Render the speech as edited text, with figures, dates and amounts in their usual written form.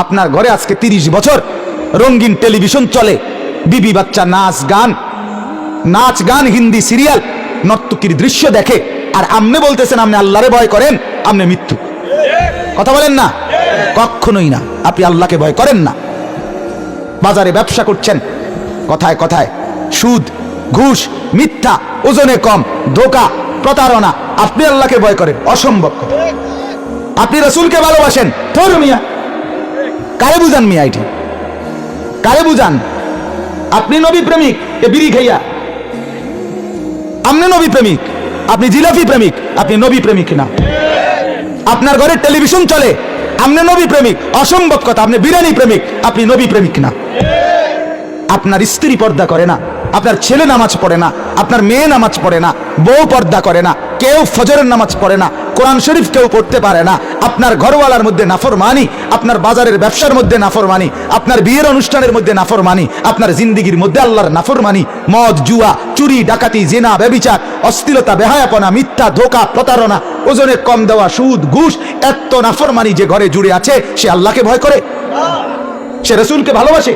আপনার ঘরে আজকে 30 বছর রঙিন টেলিভিশন চলে, বিবি বাচ্চা নাচ গান হিন্দি সিরিয়াল নর্তকীর দৃশ্য দেখে, আর আপনি বলতেছেন আপনি আল্লাহরে ভয় করেন, আপনি মৃত্যু কথা বলেন না, কখনোই না। আপনি আল্লাহকে ভয় করেন না। বাজারে ব্যবসা করছেন, কথায় কথায় সুদ, ঘুষ, মিথ্যা, ওজনে কম, ধোঁকা, প্রতারণা, আপনি আল্লাহকে ভয় করেন, অসম্ভব। আপনি রাসূলকে ভালোবাসেন, ধর মিয়া, কারে বুঝান মিয়া, এটি কারে বুঝান? আপনি নবী প্রেমিক, এ বিড়ি খাইয়া আপনি নবী প্রেমিক, আপনি জিলাপি প্রেমিক, আপনি নবী প্রেমিক না। আপনার ঘরে টেলিভিশন চলে, আপনি নবী প্রেমিক, অসম্ভব কথা। আপনি বিরিয়ানি প্রেমিক, আপনি নবী প্রেমিক না। আপনার স্ত্রী পর্দা করে না, আপনার ছেলে নামাজ পড়ে না, আপনার মেয়ে নামাজ পড়ে না, বউ পর্দা করে না, কেউ ফজরের নামাজ পড়ে না, কোরআন শরীফ কেউ পড়তে পারে না। আপনার ঘরওয়ালার মধ্যে নাফরমানি, আপনার বাজারের ব্যবসার মধ্যে নাফরমানি, আপনার বিয়ের অনুষ্ঠানের মধ্যে নাফরমানি, আপনার জিন্দিগির মধ্যে আল্লাহর নাফরমানি, মদ, জুয়া, চুরি, ডাকাতি, জিনা, ব্যভিচার, অশ্লীলতা, বেহায়াপনা, মিথ্যা, ধোঁকা, প্রতারণা, ওজনে কম দেওয়া, সুদ, ঘুষ, এত নাফরমানি যে ঘরে জুড়ে আছে, সে আল্লাহকে ভয় করে? সে রাসূলকে ভালোবাসে?